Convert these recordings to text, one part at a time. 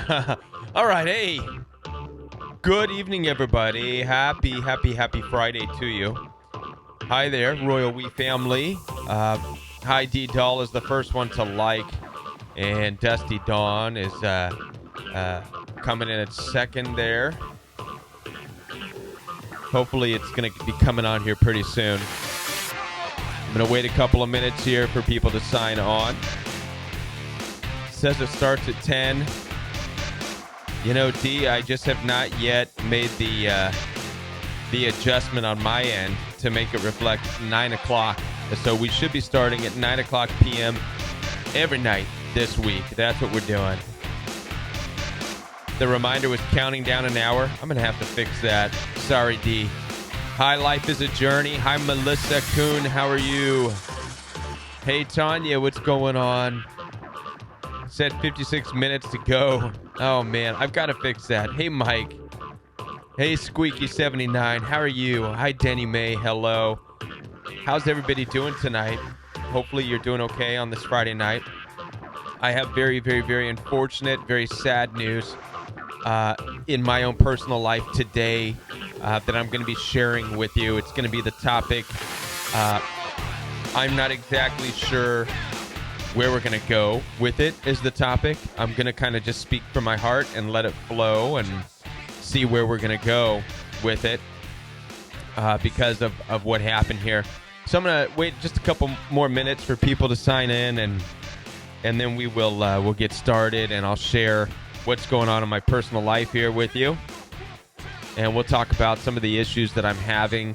All right, hey. Good evening, everybody. Happy Friday to you. Hi there, Royal We family. Hi, D Doll is the first one to like, and Dusty Dawn is coming in at second there. Hopefully, it's going to be coming on here pretty soon. I'm going to wait a couple of minutes here for people to sign on. It says it starts at 10. You know, D, I just have not yet made the adjustment on my end to make it reflect 9 o'clock. So we should be starting at 9 o'clock p.m. every night this week. That's what we're doing. The reminder was counting down an hour. I'm going to have to fix that. Sorry, D. Hi, Life is a Journey. Hi, Melissa Kuhn. How are you? Hey, Tanya, what's going on? Said 56 minutes to go. Oh, man, I've got to fix that. Hey, Mike. Hey, Squeaky79. How are you? Hi, Denny May. Hello. How's everybody doing tonight? Hopefully you're doing okay on this Friday night. I have very, very, very unfortunate, very sad news in my own personal life today that I'm going to be sharing with you. It's going to be the topic. I'm not exactly sure where we're going to go with it is the topic. I'm going to kind of just speak from my heart and let it flow and see where we're going to go with it because of what happened here. So I'm going to wait just a couple more minutes for people to sign in, and then we'll get started, and I'll share what's going on in my personal life here with you. And we'll talk about some of the issues that I'm having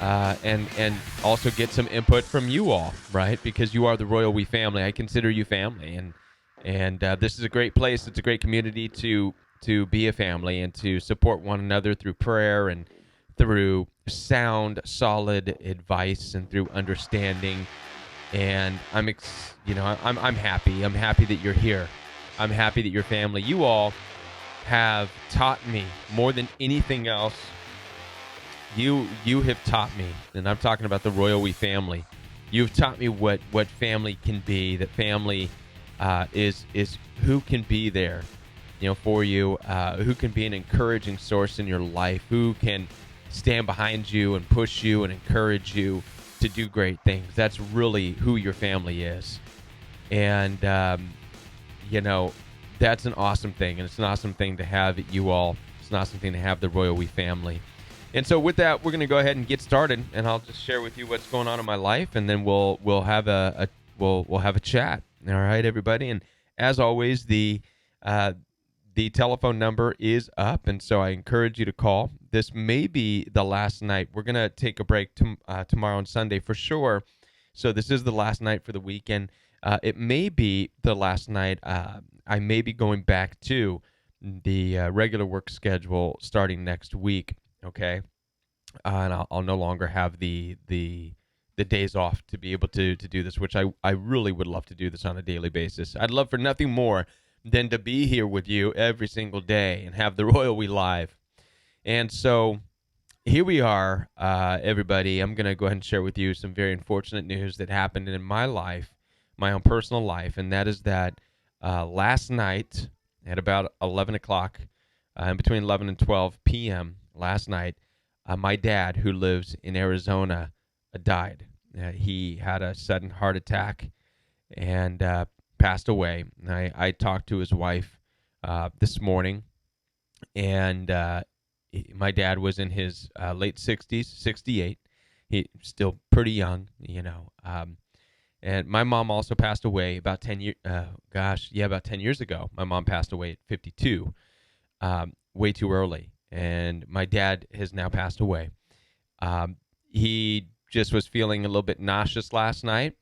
and also get some input from you all, right? Because you are the Royal We family. I consider you family, and this is a great place. It's a great community to be a family and to support one another through prayer and through sound, solid advice and through understanding. And I'm happy. I'm happy that you're here. I'm happy that you're family. You all have taught me more than anything else. You have taught me, and I'm talking about the Royal We family. You've taught me what family can be. That family is who can be there, for you, who can be an encouraging source in your life, who can stand behind you and push you and encourage you to do great things. That's really who your family is. And, that's an awesome thing. And it's an awesome thing to have you all. It's an awesome thing to have the Royal We family. And so with that, we're going to go ahead and get started, and I'll just share with you what's going on in my life, and then we'll have we'll have a chat. All right, everybody. And as always, the telephone number is up, and so I encourage you to call. This may be the last night. We're going to take a break tomorrow and Sunday for sure. So this is the last night for the weekend. It may be the last night. I may be going back to the regular work schedule starting next week. Okay, and I'll no longer have the days off to be able to do this, which I really would love to do this on a daily basis. I'd love for nothing more than to be here with you every single day and have the Royal We live. And so here we are, everybody. I'm going to go ahead and share with you some very unfortunate news that happened in my life, my own personal life, and that is that last night at about 11 o'clock, between 11 and 12 p.m., last night, my dad, who lives in Arizona, died. He had a sudden heart attack and passed away. I talked to his wife this morning, and my dad was in his late 60s, 68. He's still pretty young, and my mom also passed away about 10 years. About 10 years ago. My mom passed away at 52, way too early. And my dad has now passed away. He just was feeling a little bit nauseous last night,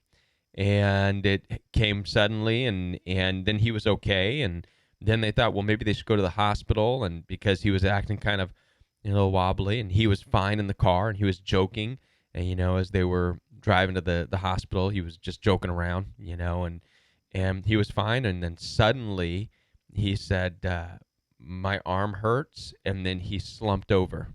and it came suddenly, and then he was okay, and then they thought, well, maybe they should go to the hospital, and because he was acting kind of a little wobbly, and he was fine in the car, and he was joking, and as they were driving to the hospital, he was just joking around, and he was fine, and then suddenly he said, my arm hurts, and then he slumped over,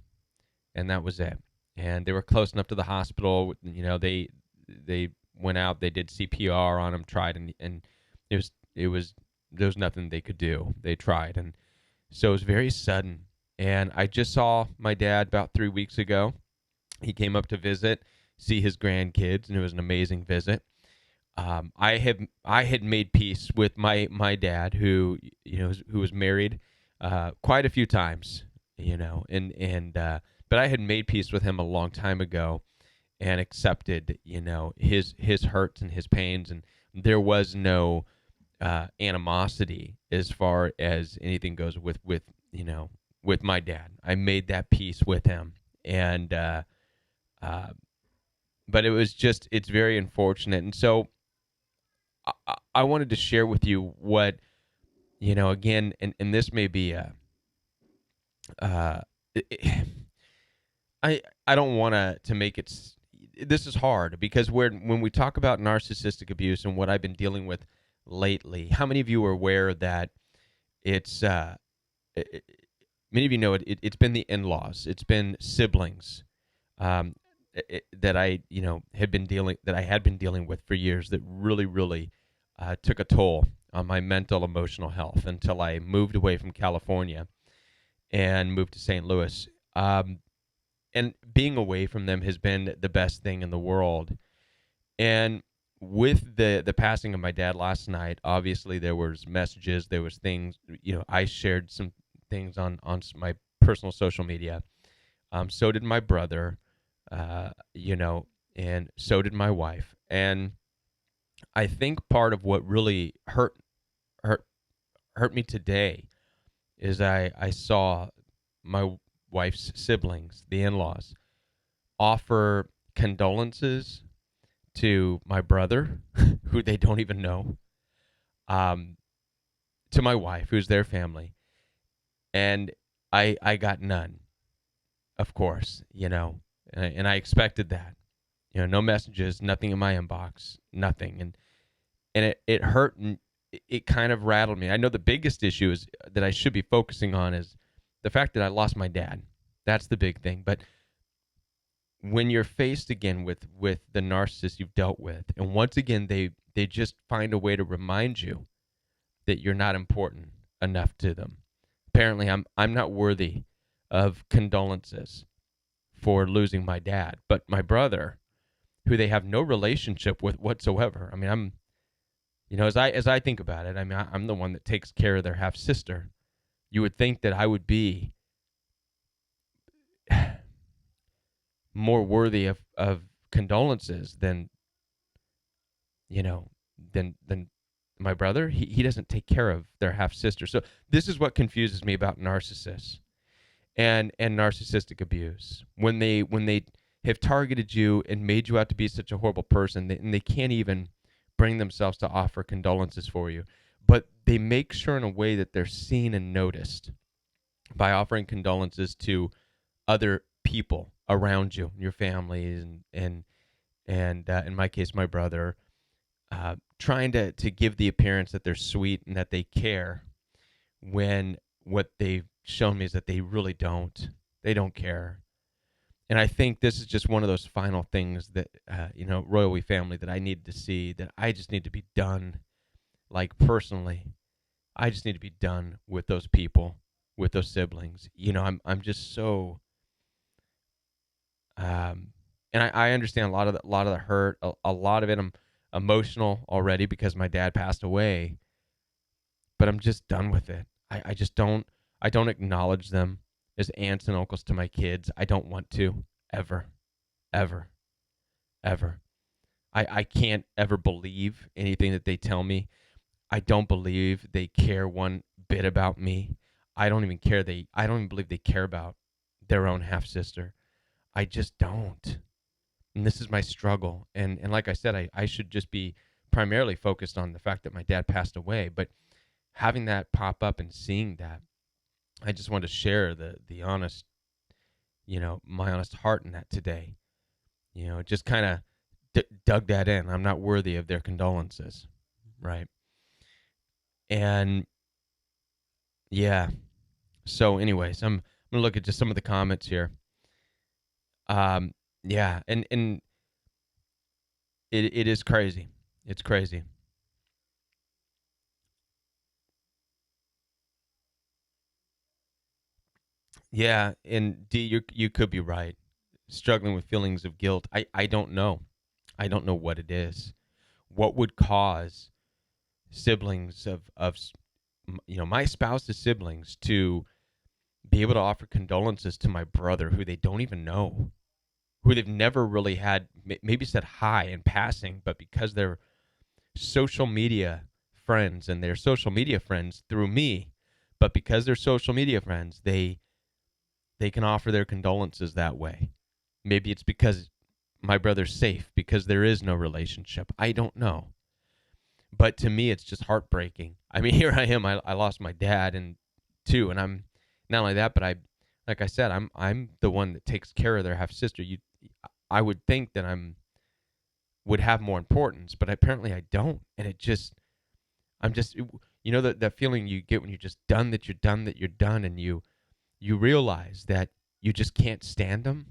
and that was it. And they were close enough to the hospital. They went out, they did CPR on him, tried, and it was there was nothing they could do. They tried, and so it was very sudden. And I just saw my dad about 3 weeks ago. He came up to visit, see his grandkids, and it was an amazing visit. I had made peace with my dad, who who was married quite a few times, but I had made peace with him a long time ago and accepted his hurts and his pains, and there was no animosity as far as anything goes with my dad. I made that peace with him, and uh, but it's very unfortunate, and so I wanted to share with you what again, and this may be a uh, I don't want to make it. This is hard because when we talk about narcissistic abuse and what I've been dealing with lately, how many of you are aware that it's it, many of you know it's been the in-laws, it's been siblings, um, that I had been dealing with for years that really took a toll on my mental emotional health until I moved away from California and moved to St. Louis. And being away from them has been the best thing in the world. And with the passing of my dad last night, obviously there was messages, there was things. I shared some things on my personal social media. So did my brother, and so did my wife. And I think part of what really hurt hurt me today is I saw my wife's siblings, the in-laws, offer condolences to my brother, who they don't even know, um, to my wife, who's their family, and I got none, of course, and I expected that, no messages, nothing in my inbox, nothing, and it hurt, and it kind of rattled me. I know the biggest issue is that I should be focusing on is the fact that I lost my dad. That's the big thing, but when you're faced again with the narcissist you've dealt with, and once again they just find a way to remind you that you're not important enough to them. Apparently I'm not worthy of condolences for losing my dad, but my brother, who they have no relationship with whatsoever. I mean, I'm as I think about it, I mean, I'm the one that takes care of their half sister. You would think that I would be more worthy of condolences you know, than my brother. He doesn't take care of their half sister. So this is what confuses me about narcissists and narcissistic abuse. When they have targeted you and made you out to be such a horrible person, and they can't even bring themselves to offer condolences for you, but they make sure in a way that they're seen and noticed by offering condolences to other people around you, your family, and in my case, my brother, trying to give the appearance that they're sweet and that they care, when what they've shown me is that they really don't. They don't care. And I think this is just one of those final things that, Royal We family, that I needed to see, that I just need to be done, like personally. I just need to be done with those people, with those siblings. I'm just so, um, and I understand a lot of the hurt, a lot of it. I'm emotional already because my dad passed away, but I'm just done with it. I just don't acknowledge them as aunts and uncles to my kids. I don't want to, ever, ever, ever. I can't ever believe anything that they tell me. I don't believe they care one bit about me. I don't even believe they care about their own half sister. I just don't. And this is my struggle. And like I said, I should just be primarily focused on the fact that my dad passed away. But having that pop up and seeing that, I just want to share the honest, my honest heart in that today. Just kind of dug that in. I'm not worthy of their condolences, right? And yeah. So, anyways, I'm gonna look at just some of the comments here. Yeah, and it is crazy. It's crazy. Yeah, and D, you could be right. Struggling with feelings of guilt. I don't know. I don't know what it is. What would cause siblings my spouse's siblings to be able to offer condolences to my brother who they don't even know, who they've never really had, maybe said hi in passing, but because they're social media friends and they're social media friends through me, but because they're social media friends, they can offer their condolences that way. Maybe it's because my brother's safe because there is no relationship. I don't know. But to me, it's just heartbreaking. I mean, here I am. I lost my dad and too, and I'm not only that, but like I said, I'm the one that takes care of their half sister. I would think that would have more importance, but apparently I don't. And I'm just, that feeling you get when you're just done, that you're done, and you realize that you just can't stand them.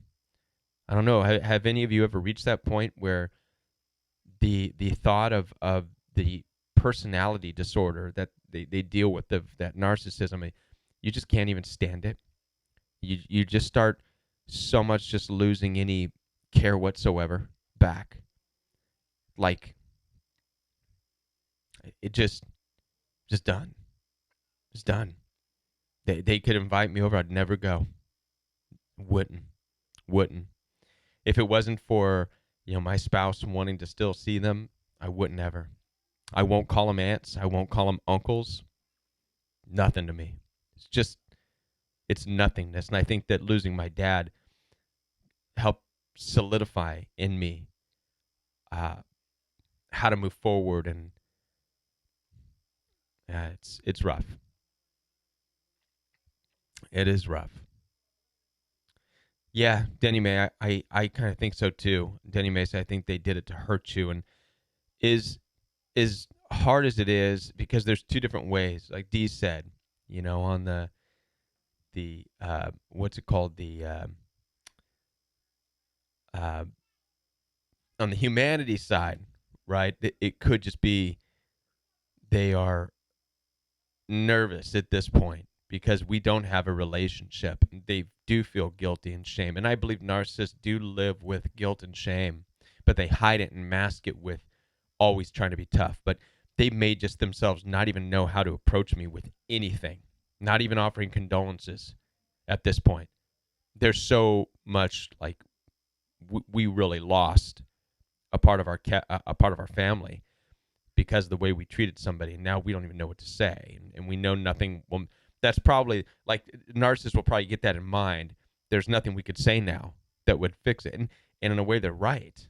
I don't know. Have any of you ever reached that point where the thought of the personality disorder that they deal with, that narcissism, you just can't even stand it. You just start so much just losing any care whatsoever back. Like it just done. It's done. They could invite me over, I'd never go. Wouldn't. Wouldn't. If it wasn't for, my spouse wanting to still see them, I wouldn't ever. I won't call them aunts. I won't call them uncles. Nothing to me. It's nothingness. And I think that losing my dad helped solidify in me uh, how to move forward. And it's rough. It is rough. Yeah, Denny May, I kind of think so too. Denny May said, I think they did it to hurt you. And is as hard as it is, because there's two different ways, like Dee said, on the what's it called, the uh, on the humanity side, right? It could just be they are nervous at this point because we don't have a relationship. They do feel guilty and shame. And I believe narcissists do live with guilt and shame, but they hide it and mask it with always trying to be tough. But they may just themselves not even know how to approach me with anything, not even offering condolences at this point. There's so much like we really lost a part of a part of our family because of the way we treated somebody. And now we don't even know what to say, and we know nothing. Well, that's probably like narcissists will probably get that in mind. There's nothing we could say now that would fix it, and in a way, they're right.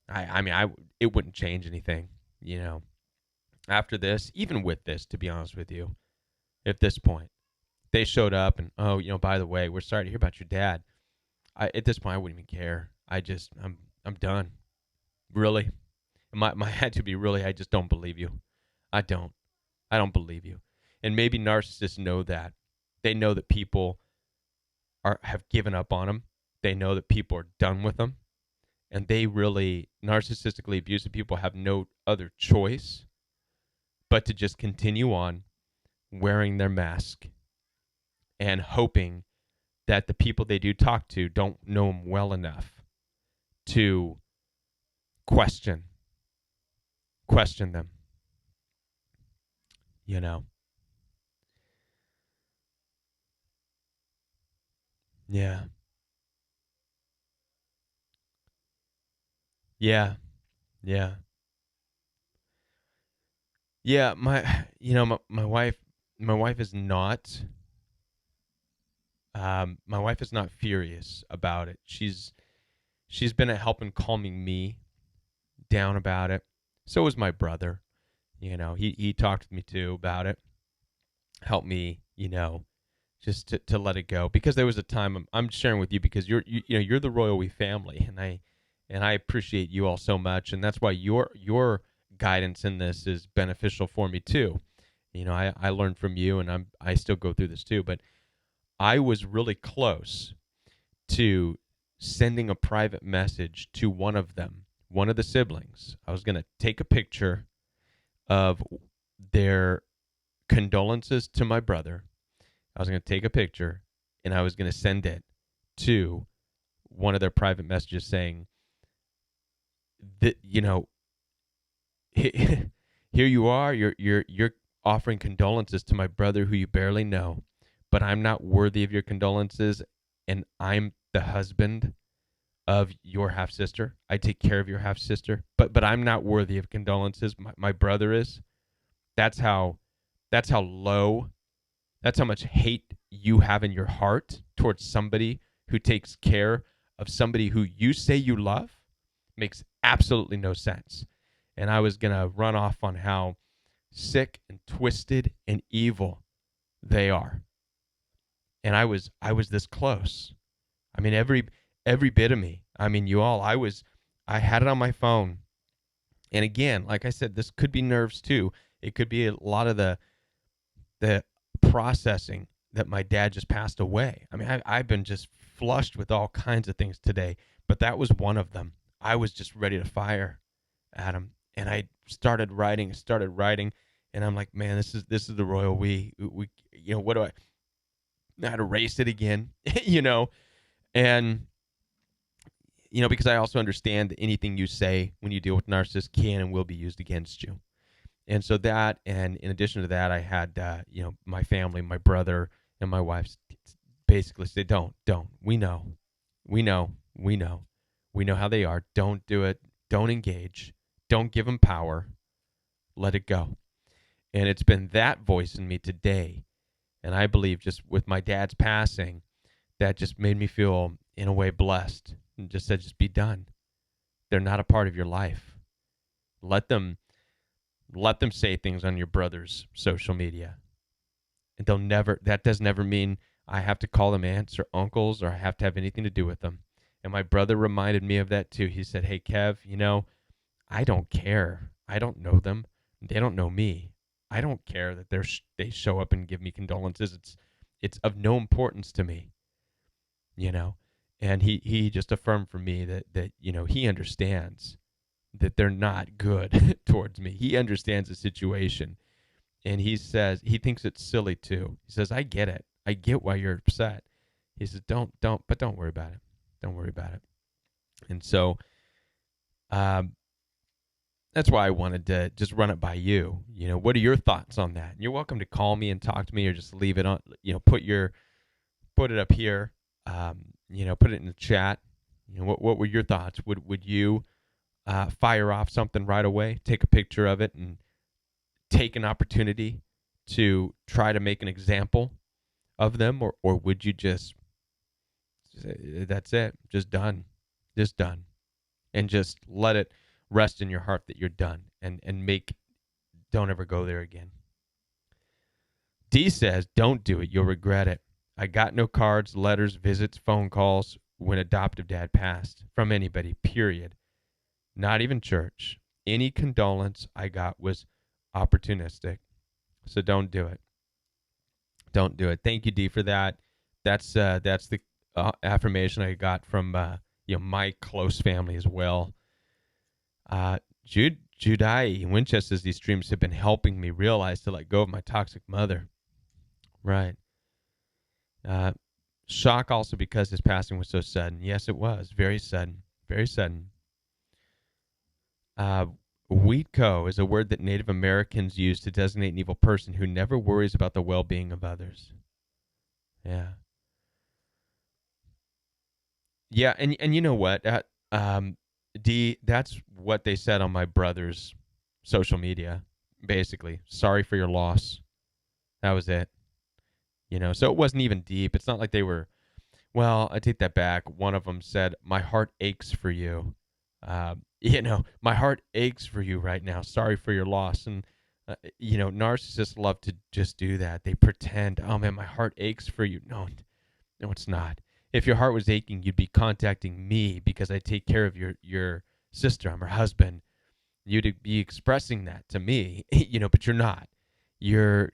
I mean, it wouldn't change anything, After this, even with this, to be honest with you, at this point, they showed up and by the way, we're sorry to hear about your dad. At this point, I wouldn't even care. I'm done. Really, my attitude would be really. I just don't believe you. I don't. I don't believe you. And maybe narcissists know that. They know that people have given up on them. They know that people are done with them. And they really, narcissistically abusive people have no other choice but to just continue on wearing their mask and hoping that the people they do talk to don't know them well enough to question them, you know? Yeah. Yeah. Yeah. Yeah, my wife is not my wife is not furious about it. She's been at helping calming me down about it. So was my brother. He talked with me too about it. Helped me, just to let it go, because there was a time I'm sharing with you because you're the royal we family, and I appreciate you all so much, and that's why your guidance in this is beneficial for me too. I learned from you, and I still go through this too, but I was really close to sending a private message to one of them, one of the siblings. I was going to take a picture of their condolences to my brother. I was going to take a picture and I was going to send it to one of their private messages saying that, here you are, you're offering condolences to my brother who you barely know, but I'm not worthy of your condolences, and I'm the husband of your half sister. I take care of your half sister, but I'm not worthy of condolences. My brother is. That's how low. That's how much hate you have in your heart towards somebody who takes care of somebody who you say you love. Makes absolutely no sense. And I was gonna run off on how sick and twisted and evil they are. And I was this close. I mean, every bit of me. I mean, you all. I had it on my phone. And again, like I said, this could be nerves too. It could be a lot of the processing that my dad just passed away. I mean, I've been just flushed with all kinds of things today, but that was one of them. I was just ready to fire at him, and I started writing, and I'm like, man, this is the royal we what do I had to erase it again, and because I also understand that anything you say when you deal with narcissists can and will be used against you. And so that, and in addition to that, I had, my family, my brother and my wife basically say, don't, we know how they are. Don't do it. Don't engage. Don't give them power. Let it go. And it's been that voice in me today. And I believe just with my dad's passing, that just made me feel in a way blessed and just said, just be done. They're not a part of your life. Let them say things on your brother's social media. And that does never mean I have to call them aunts or uncles or I have to have anything to do with them. And my brother reminded me of that too. He said, hey, Kev, I don't care. I don't know them. They don't know me. I don't care that they show up and give me condolences. It's of no importance to me, And he just affirmed for me that he understands that they're not good towards me. He understands the situation. And he says, he thinks it's silly too. He says, I get it. I get why you're upset. He says, don't worry about it. Don't worry about it. And so, that's why I wanted to just run it by you. What are your thoughts on that? And you're welcome to call me and talk to me or just leave it on, put it up here, put it in the chat. What were your thoughts? Would you fire off something right away, take a picture of it, and take an opportunity to try to make an example of them, or would you just say, that's it, just done, and just let it rest in your heart that you're done, and don't ever go there again. D says, don't do it, you'll regret it. I got no cards, letters, visits, phone calls when adoptive dad passed from anybody, period. Not even church. Any condolence I got was opportunistic. So don't do it. Don't do it. Thank you, D, for that. That's the affirmation I got from my close family as well. Judai in Winchester says these streams have been helping me realize to let go of my toxic mother. Right. Shock also because his passing was so sudden. Yes, it was. Very sudden. Very sudden. Wheatco is a word that Native Americans use to designate an evil person who never worries about the well-being of others. Yeah. Yeah, and you know what? D, that's what they said on my brother's social media, basically. Sorry for your loss. That was it. So it wasn't even deep. It's not like they were, well, I take that back. One of them said, my heart aches for you. My heart aches for you right now. Sorry for your loss. And, narcissists love to just do that. They pretend, oh man, my heart aches for you. No, it's not. If your heart was aching, you'd be contacting me because I take care of your sister. I'm her husband. You'd be expressing that to me, but you're not. You're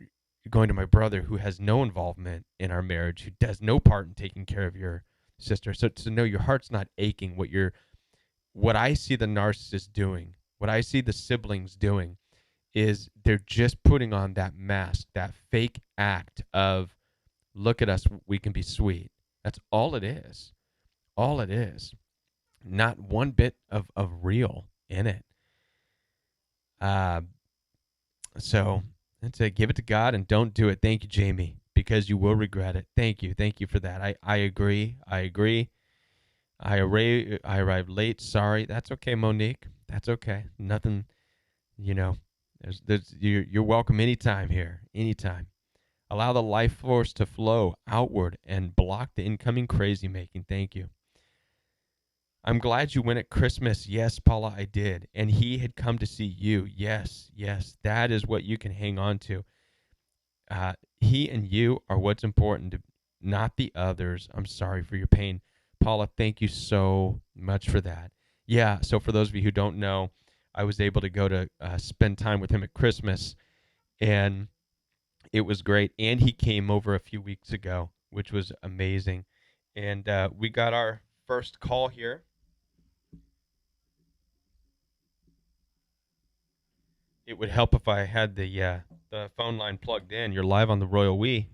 going to my brother who has no involvement in our marriage, who does no part in taking care of your sister. So no, your heart's not aching. What I see the narcissist doing, what I see the siblings doing, is they're just putting on that mask, that fake act of Look at us. We can be sweet. That's all it is. All it is. Not one bit of real in it. So that's it. Give it to God and don't do it. Thank you, Jamie, because you will regret it. Thank you. Thank you for that. I agree. I agree. I arrived late. Sorry. That's okay, Monique. That's okay. Nothing, you know, you're welcome anytime here. Anytime. Allow the life force to flow outward and block the incoming crazy making. Thank you. I'm glad you went at Christmas. Yes, Paula, I did. And he had come to see you. Yes, yes. That is what you can hang on to. He and you are what's important, not the others. I'm sorry for your pain. Paula, thank you so much for that. Yeah, so for those of you who don't know, I was able to go to spend time with him at Christmas, and it was great. And he came over a few weeks ago, which was amazing. And we got our first call here. It would help if I had the phone line plugged in. You're live on the Royal We.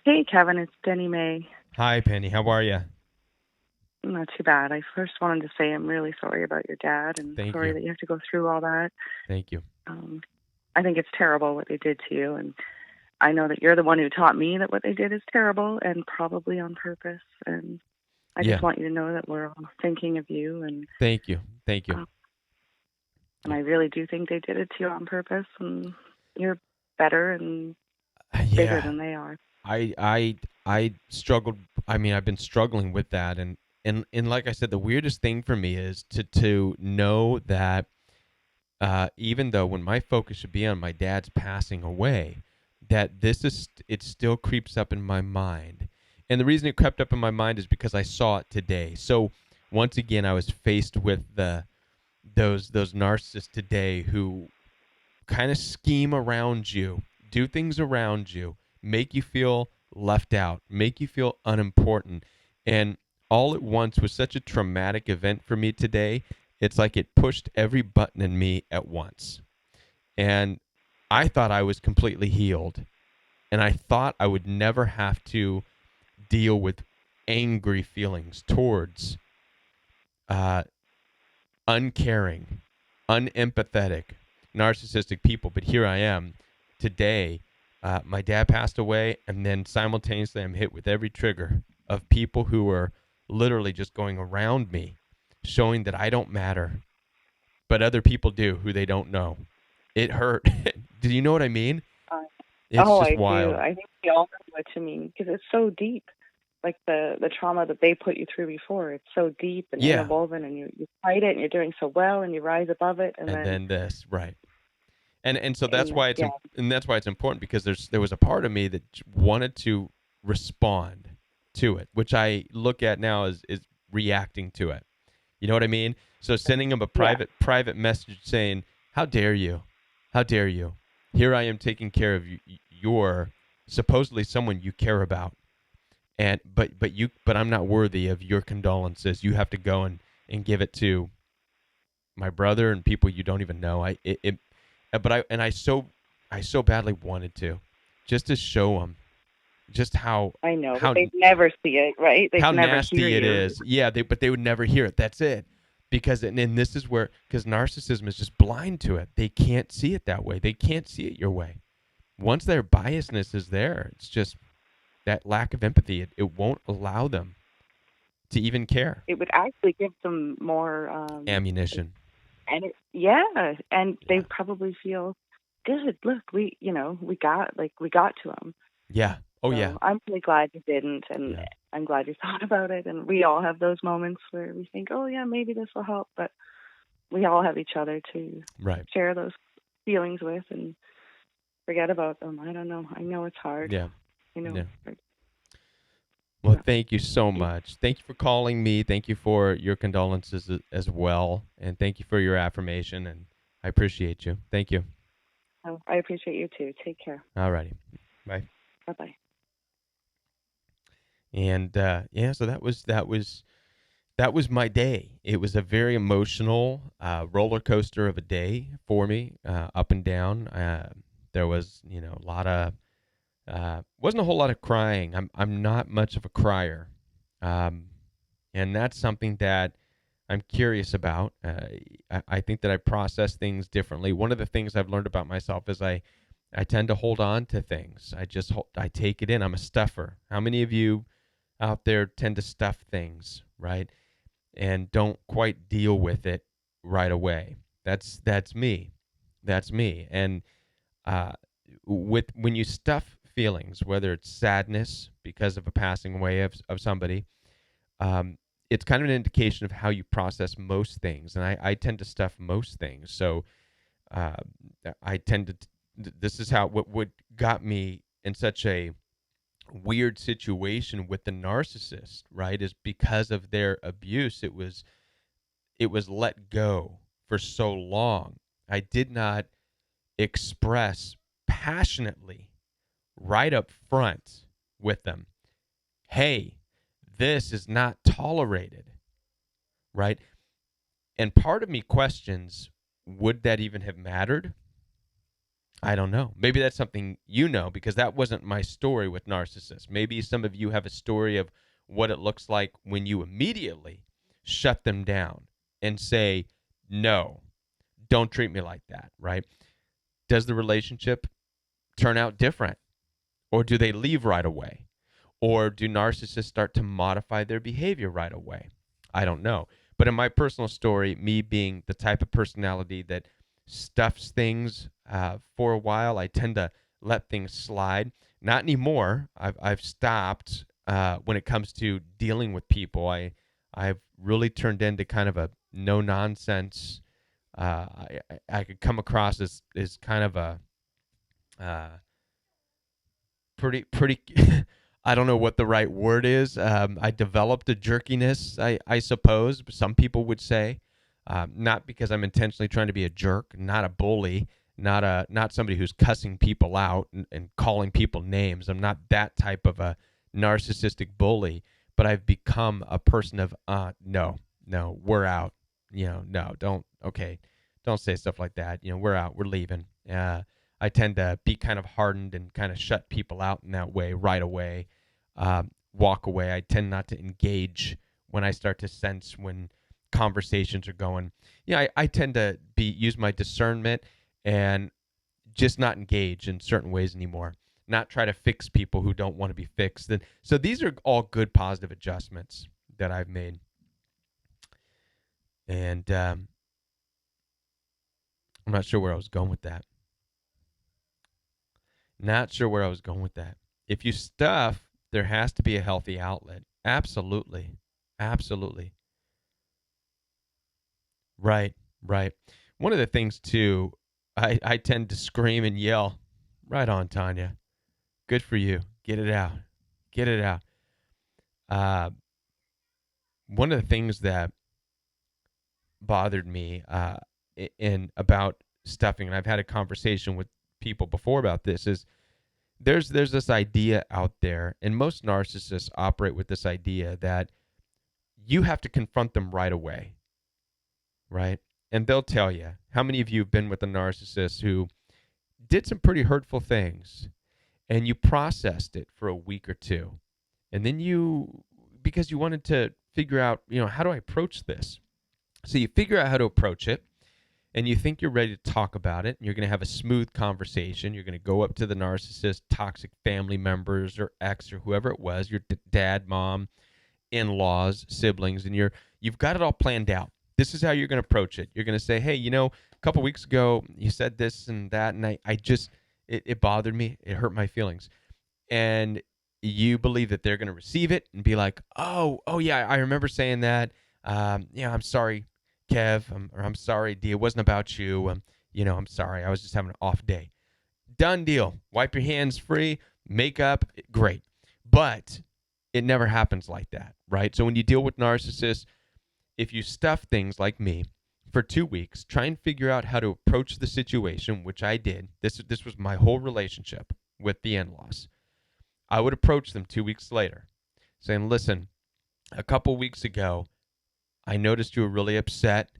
Hey, Kevin, it's Denny May. Hi, Penny. How are you? Not too bad. I first wanted to say I'm really sorry about your dad and sorry that you have to go through all that. Thank you. I think it's terrible what they did to you, and I know that you're the one who taught me that what they did is terrible and probably on purpose, and I just want you to know that we're all thinking of you. And thank you. Thank you. And I really do think they did it to you on purpose, and you're better and bigger than they are. I struggled. I mean, I've been struggling with that, and like I said, the weirdest thing for me is to know that even though when my focus should be on my dad's passing away, that it still creeps up in my mind. And the reason it crept up in my mind is because I saw it today. So once again, I was faced with those narcissists today who kind of scheme around you, do things around you, make you feel left out, make you feel unimportant. And all at once was such a traumatic event for me today. It's like it pushed every button in me at once. And I thought I was completely healed. And I thought I would never have to deal with angry feelings towards uncaring, unempathetic, narcissistic people. But here I am today. My dad passed away, and then simultaneously I'm hit with every trigger of people who are literally just going around me, showing that I don't matter, but other people do who they don't know. It hurt. Do you know what I mean? It's just wild. I think we all know what you mean, because it's so deep. Like the trauma that they put you through before, it's so deep and interwoven, and you fight it, and you're doing so well, and you rise above it, and then this, right? And so that's why it's and that's why it's important, because there was a part of me that wanted to respond to it, which I look at now as reacting to it. You know what I mean? So sending him a private message saying, "How dare you? How dare you? Here I am taking care of your supposedly someone you care about, and but I'm not worthy of your condolences. You have to go and give it to my brother and people you don't even know." I so badly wanted to, just to show them just how I know, but they'd never see it, right? They'd how never nasty hear it is. Yeah, but they would never hear it. That's it. Because and this is where, because narcissism is just blind to it. They can't see it that way. They can't see it your way. Once their biasness is there, it's just that lack of empathy. It won't allow them to even care. It would actually give them more ammunition. And they probably feel good. Look, we got to them. Yeah. Oh, yeah. I'm really glad you didn't, and I'm glad you thought about it. And we all have those moments where we think, oh, yeah, maybe this will help. But we all have each other to share those feelings with and forget about them. I don't know. I know it's hard. Yeah. I know. Yeah. Well, thank you so much. Thank you for calling me. Thank you for your condolences as well. And thank you for your affirmation. And I appreciate you. Thank you. Oh, I appreciate you too. Take care. All righty. Bye. Bye-bye. And so that was my day. It was a very emotional roller coaster of a day for me, up and down. There was a lot of Wasn't a whole lot of crying. I'm not much of a crier, and that's something that I'm curious about. I think that I process things differently. One of the things I've learned about myself is I tend to hold on to things. I take it in. I'm a stuffer. How many of you out there tend to stuff things, right? And don't quite deal with it right away. That's me. That's me. And uh, when you stuff feelings, whether it's sadness because of a passing away of somebody, it's kind of an indication of how you process most things. And I tend to stuff most things. So uh, I tend to. This is how what got me in such a weird situation with the narcissist, right? Is because of their abuse. It was let go for so long. I did not express passionately right up front with them, hey, this is not tolerated, right? And part of me questions, would that even have mattered? I don't know. Maybe that's something you know, because that wasn't my story with narcissists. Maybe some of you have a story of what it looks like when you immediately shut them down and say, no, don't treat me like that, right? Does the relationship turn out different? Or do they leave right away? Or do narcissists start to modify their behavior right away? I don't know. But in my personal story, me being the type of personality that stuffs things for a while, I tend to let things slide. Not anymore. I've stopped when it comes to dealing with people. I've really turned into kind of a no nonsense. I could come across as kind of a uh, pretty I don't know what the right word is. I developed a jerkiness, I suppose some people would say, not because I'm intentionally trying to be a jerk, not a bully, not somebody who's cussing people out and calling people names. I'm not that type of a narcissistic bully, but I've become a person of no, we're out. No, don't say stuff like that. We're out, we're leaving. I tend to be kind of hardened and kind of shut people out in that way right away, walk away. I tend not to engage when I start to sense when conversations are going. I tend to use my discernment and just not engage in certain ways anymore, not try to fix people who don't want to be fixed. And so these are all good, positive adjustments that I've made. And I'm not sure where I was going with that. Not sure where I was going with that. If you stuff, there has to be a healthy outlet. Absolutely. Absolutely. Right. One of the things, too, I tend to scream and yell. Right on, Tanya. Good for you. Get it out. Get it out. One of the things that bothered me in about stuffing, and I've had a conversation with people before about this, is there's this idea out there, and most narcissists operate with this idea that you have to confront them right away, right? And they'll tell you. How many of you have been with a narcissist who did some pretty hurtful things, and you processed it for a week or two, and then because you wanted to figure out, how do I approach this? So you figure out how to approach it, and you think you're ready to talk about it, and you're going to have a smooth conversation. You're going to go up to the narcissist, toxic family members or ex or whoever it was, your dad, mom, in-laws, siblings, and you've got it all planned out. This is how you're going to approach it. You're going to say, hey, a couple weeks ago you said this and that, and I just it bothered me. It hurt my feelings. And you believe that they're going to receive it and be like, oh yeah, I remember saying that. I'm sorry, Kev, or I'm sorry, D. It wasn't about you. I'm sorry. I was just having an off day. Done deal. Wipe your hands free. Makeup, great. But it never happens like that, right? So when you deal with narcissists, if you stuff things like me for 2 weeks, try and figure out how to approach the situation, which I did. This was my whole relationship with the in-laws. I would approach them 2 weeks later saying, listen, a couple weeks ago, I noticed you were really upset.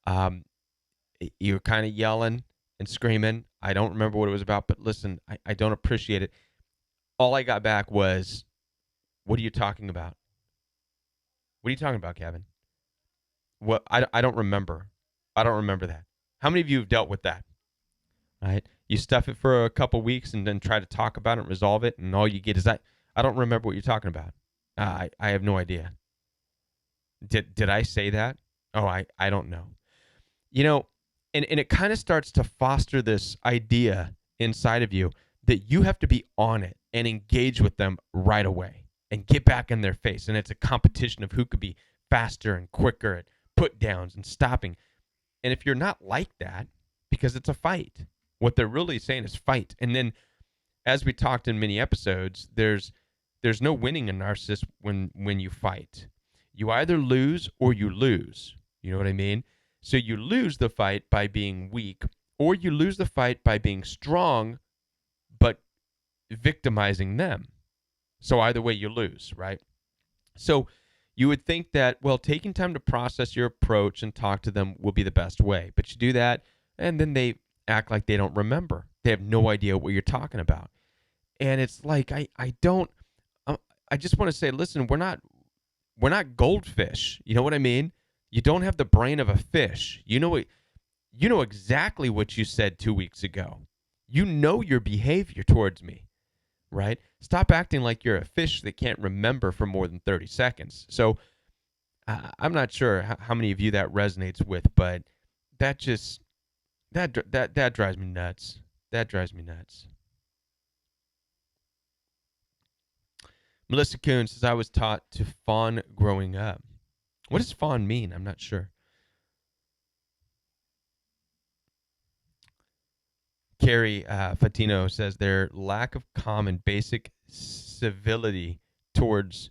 You were kind of yelling and screaming. I don't remember what it was about, but listen, I don't appreciate it. all I got back was, what are you talking about? What are you talking about, Kevin? What? I don't remember. I don't remember that. How many of you have dealt with that? Right? You stuff it for a couple weeks and then try to talk about it and resolve it, and all you get is that I don't remember what you're talking about. I have no idea. Did I say that? Oh, I don't know. You know, and it kind of starts to foster this idea inside of you that you have to be on it and engage with them right away and get back in their face. And it's a competition of who could be faster and quicker at put downs and stopping. And if you're not like that, because it's a fight, what they're really saying is fight. And then, as we talked in many episodes, there's no winning a narcissist when you fight. You either lose or you lose. You know what I mean? So you lose the fight by being weak, or you lose the fight by being strong, but victimizing them. So either way, you lose, right? So you would think that, well, taking time to process your approach and talk to them will be the best way. But you do that, and then they act like they don't remember. They have no idea what you're talking about. And it's like, I just want to say, listen, we're not goldfish. You know what I mean? You don't have the brain of a fish. You know exactly what you said 2 weeks ago. You know your behavior towards me, right? Stop acting like you're a fish that can't remember for more than 30 seconds. So I'm not sure how many of you that resonates with, but that just that drives me nuts. That drives me nuts. Melissa Kuhn says, I was taught to fawn growing up. What does fawn mean? I'm not sure. Carrie Fatino says their lack of calm and basic civility towards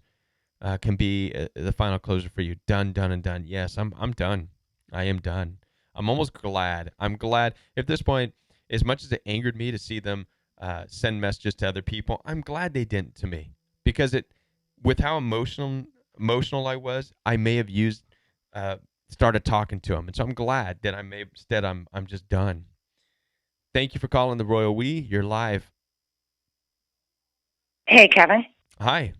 can be the final closure for you. Done, done, and done. Yes, I'm done. I am done. I'm almost glad. I'm glad at this point, as much as it angered me to see them send messages to other people, I'm glad they didn't to me, because with how emotional I was, I may have started talking to them, and so I'm glad that I'm just done. Thank you for calling the Royal We. You're live. Hey, Kevin. Hi.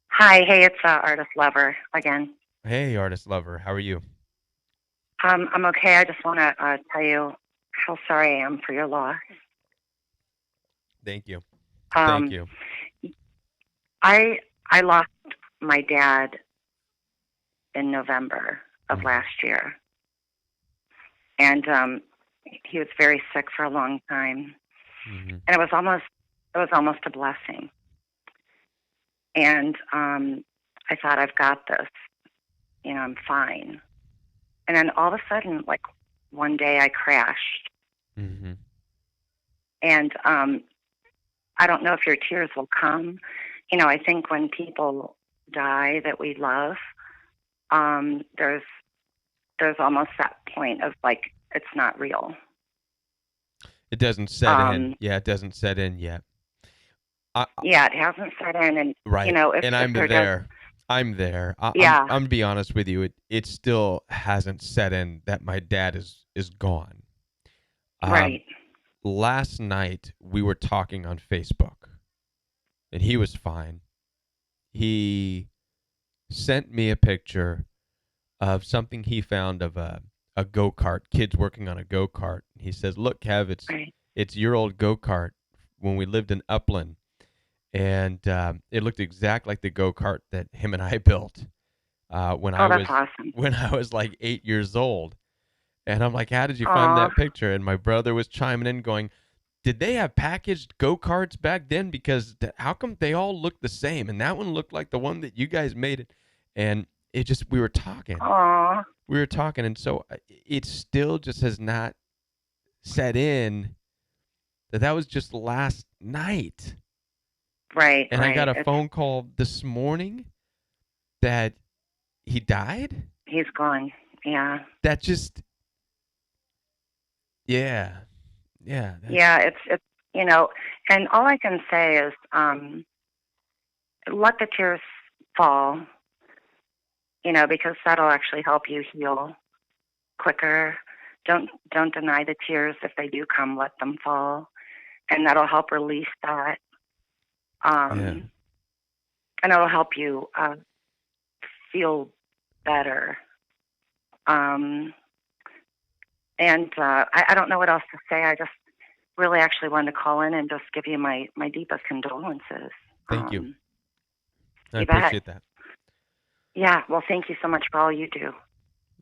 Hi. Hey, it's Artist Lover again. Hey, Artist Lover. How are you? I'm okay. I just want to tell you how sorry I am for your loss. Thank you. Thank you. I lost my dad in November of last year, and he was very sick for a long time, and it was almost a blessing. And I thought, I've got this, I'm fine. And then all of a sudden, like one day, I crashed, and I don't know if your tears will come. I think when people die that we love, there's almost that point of like, it's not real. It doesn't set in. Yeah, it doesn't set in yet. Yeah, it hasn't set in, and right. And I'm there. I'm there. Yeah. I'm to be honest with you. It still hasn't set in that my dad is gone. Right. Last night we were talking on Facebook, and he was fine. He sent me a picture of something he found of a go-kart, kids working on a go-kart. He says, look, Kev, it's your old go-kart when we lived in Upland. And it looked exactly like the go-kart that him and I built when I was like 8 years old. And I'm like, how did you find that picture? And my brother was chiming in going, did they have packaged go-karts back then? Because how come they all look the same? And that one looked like the one that you guys made it. And we were talking. We were talking. And so it still just has not set in that was just last night. Right. And I got a phone call this morning that he died. He's gone. Yeah. That just, yeah. Yeah. It's and all I can say is let the tears fall, because that'll actually help you heal quicker. Don't deny the tears. If they do come, let them fall, and that'll help release that. And it'll help you feel better. I don't know what else to say. I just really actually wanted to call in and just give you my deepest condolences. Thank you. I You appreciate bet. that. Yeah, well, thank you so much for all you do.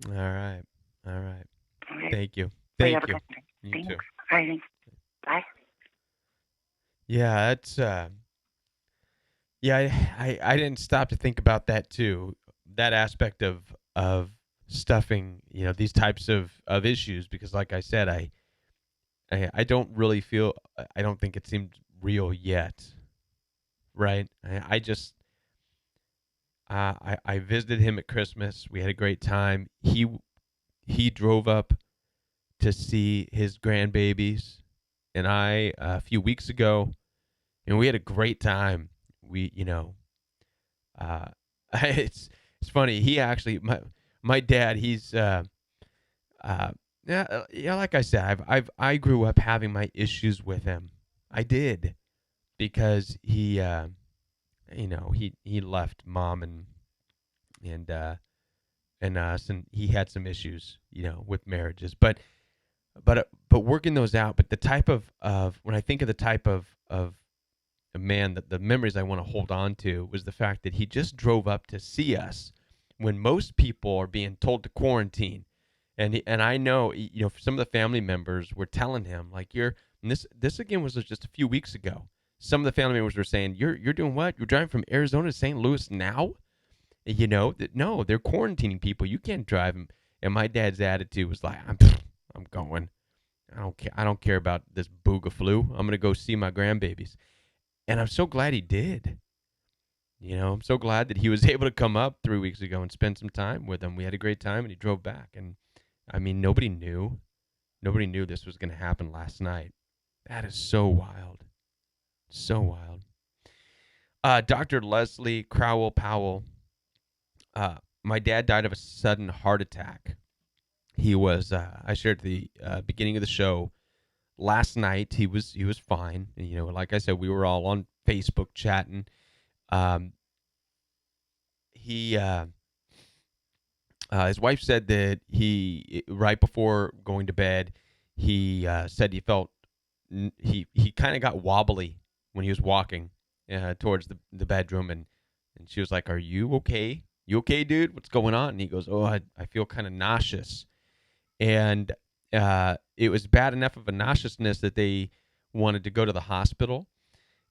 All right. Okay. Thank you. Well, Thank you. you. You Thanks. too. All right, thanks. Bye. Yeah, it's yeah, I didn't stop to think about that too. That aspect of stuffing, these types of issues, because like I said, I don't really feel, I don't think it seemed real yet. Right? I just I visited him at Christmas. We had a great time. He drove up to see his grandbabies and I a few weeks ago, and we had a great time. We, uh, it's funny. He actually, my dad, he's yeah, like I said, I grew up having my issues with him. I did, because he left mom and us, and he had some issues, with marriages, but working those out. But the type of when I think of the type of a man, that the memories I want to hold on to was the fact that he just drove up to see us when most people are being told to quarantine. And I know, for some of the family members were telling him, like, and this again was just a few weeks ago. Some of the family members were saying, you're doing what? You're driving from Arizona to St. Louis now? That no, they're quarantining people. You can't drive them. And my dad's attitude was like, I'm going. I don't care. I don't care about this booga flu. I'm gonna go see my grandbabies. And I'm so glad he did. I'm so glad that he was able to come up 3 weeks ago and spend some time with them. We had a great time, and he drove back. And I mean, nobody knew this was going to happen last night. That is so wild. So wild. Dr. Leslie Crowell Powell. My dad died of a sudden heart attack. He was, I shared at the beginning of the show, last night. He was fine. Like I said, we were all on Facebook chatting. His wife said that right before going to bed, he said he felt he kind of got wobbly when he was walking towards the bedroom, and she was like, "Are you okay? You okay, dude? What's going on?" And he goes, "Oh, I feel kind of nauseous," and it was bad enough of a nauseousness that they wanted to go to the hospital,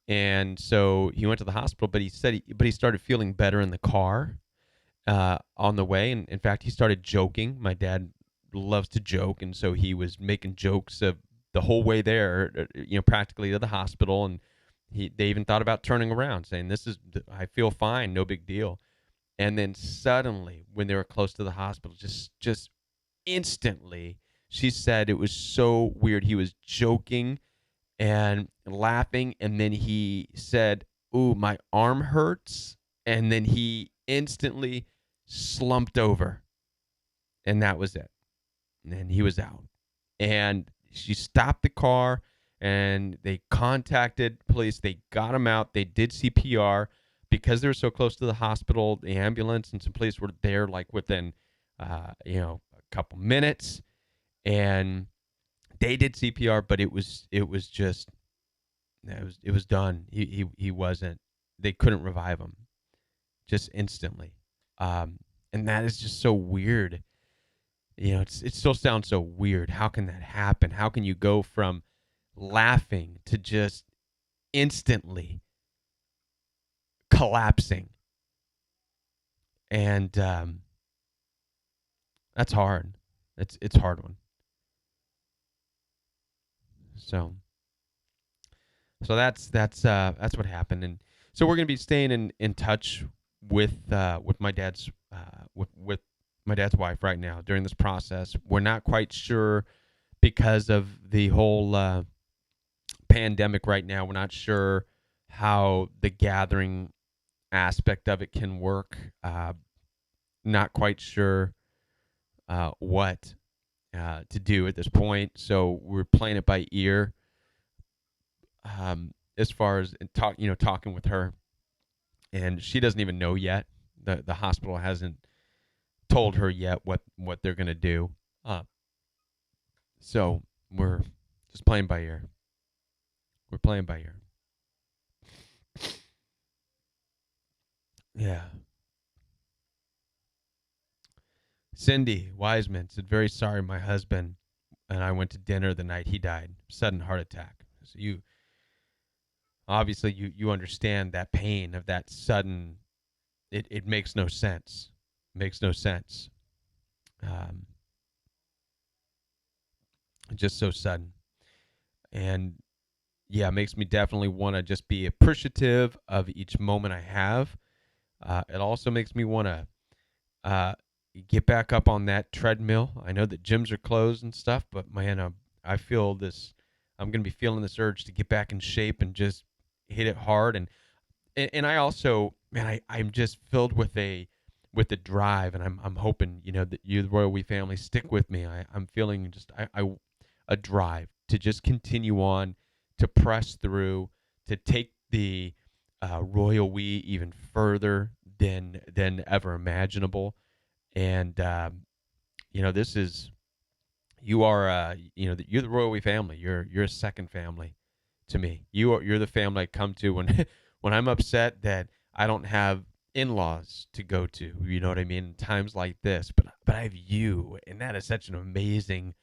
and so he went to the hospital. But he said, he started feeling better in the car on the way. And in fact, he started joking. My dad loves to joke, and so he was making jokes of the whole way there, practically to the hospital. And they even thought about turning around, saying, I feel fine, no big deal. And then suddenly, when they were close to the hospital, just instantly, she said it was so weird. He was joking and laughing, and then he said, "Ooh, my arm hurts," and then he instantly slumped over, and that was it. And he was out. And she stopped the car, and they contacted police. They got him out. They did CPR. Because they were so close to the hospital, the ambulance and some police were there like within a couple minutes, and they did CPR, but it was done. He wasn't, they couldn't revive him just instantly. And that is just so weird. It still sounds so weird. How can that happen? How can you go from laughing to just instantly collapsing? And that's hard. It's a hard one. So that's what happened. And so we're gonna be staying in touch with my dad's with my dad's wife right now during this process. We're not quite sure, because of the whole pandemic right now. We're not sure how the gathering aspect of it can work. Not quite sure what to do at this point. So we're playing it by ear. as far as talking with her, and she doesn't even know yet. The hospital hasn't told her yet what they're going to do. So we're just playing by ear. We're playing by ear. Yeah. Cindy Wiseman said, very sorry, my husband and I went to dinner the night he died. Sudden heart attack. So you understand that pain of that sudden, it makes no sense. Makes no sense. Just so sudden. And yeah, it makes me definitely want to just be appreciative of each moment I have. It also makes me want to get back up on that treadmill. I know that gyms are closed and stuff, but man, I feel this. I'm going to be feeling this urge to get back in shape and just hit it hard. And I also, man, I'm just filled with a drive, and I'm hoping that you, the Royal We family, stick with me. I'm feeling just a drive to just continue on, to press through, to take the Royal We even further than ever imaginable. And this is, you're the Royal We family. You're a second family to me. You're the family I come to when when I'm upset that I don't have in-laws to go to. You know what I mean? In times like this, but I have you, and that is such an amazing,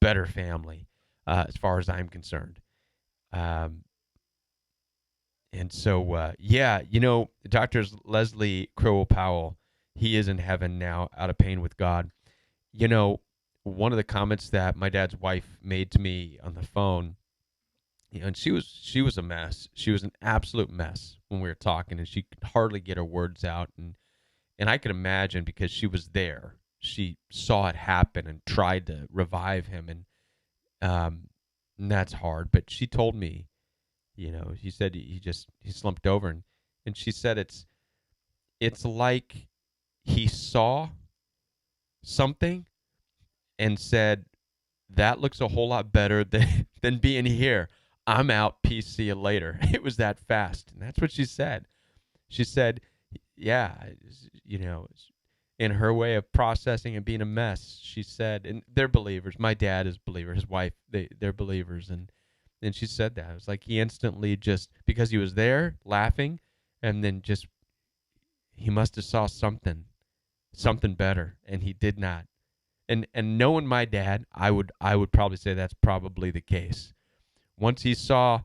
better family as far as I'm concerned. And so, Dr. Leslie Crowell Powell, he is in heaven now, out of pain with God. One of the comments that my dad's wife made to me on the phone, and she was a mess. She was an absolute mess when we were talking, and she could hardly get her words out. And I could imagine, because she was there. She saw it happen and tried to revive him, and that's hard. But she told me, he said he slumped over, and she said it's like he saw something and said, that looks a whole lot better than being here. I'm out. Peace. See you later. It was that fast. And that's what she said. She said, yeah, in her way of processing and being a mess, she said, and they're believers. My dad is a believer. His wife, they're believers. And she said that. It was like he instantly, just because he was there laughing, and then just, he must have saw something better, and he did not. And knowing my dad, I would probably say that's probably the case. Once he saw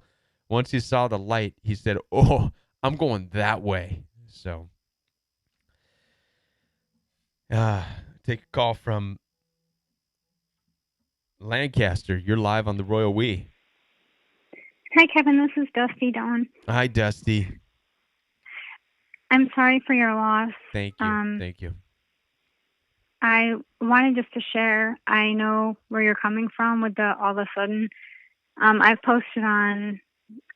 the light, he said, "Oh, I'm going that way." So, take a call from Lancaster. You're live on the Royal We. Hi, Kevin. This is Dusty Dawn. Hi, Dusty. I'm sorry for your loss. Thank you. Thank you. I wanted just to share, I know where you're coming from with the all of a sudden. I've posted on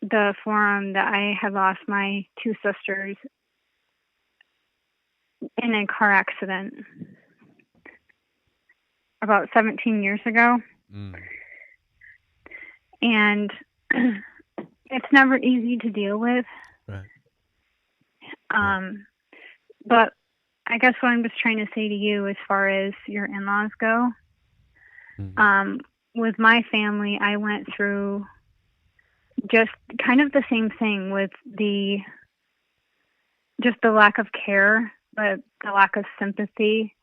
the forum that I had lost my two sisters in a car accident about 17 years ago. And it's never easy to deal with. Right. But I guess what I'm just trying to say to you, as far as your in-laws go, with my family, I went through just kind of the same thing with the lack of care, but the lack of sympathy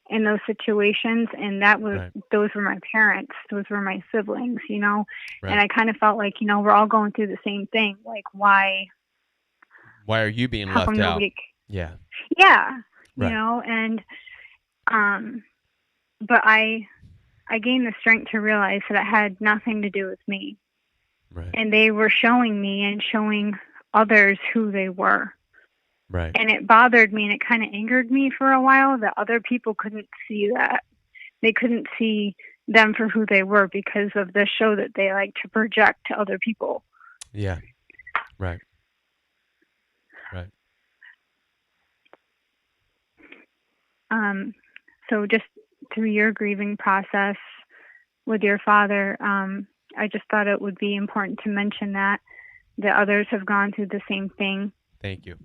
in those situations. And that was, those were my parents, those were my siblings, Right. And I kind of felt like, we're all going through the same thing. Like, why are you being left out? Yeah. Yeah. Right. And, but I gained the strength to realize that it had nothing to do with me. Right. And they were showing me and showing others who they were. Right. And it bothered me, and it kind of angered me for a while that other people couldn't see that. They couldn't see them for who they were because of the show that they like to project to other people. Yeah. Right. Right. So just through your grieving process with your father, I just thought it would be important to mention that that others have gone through the same thing. Thank you.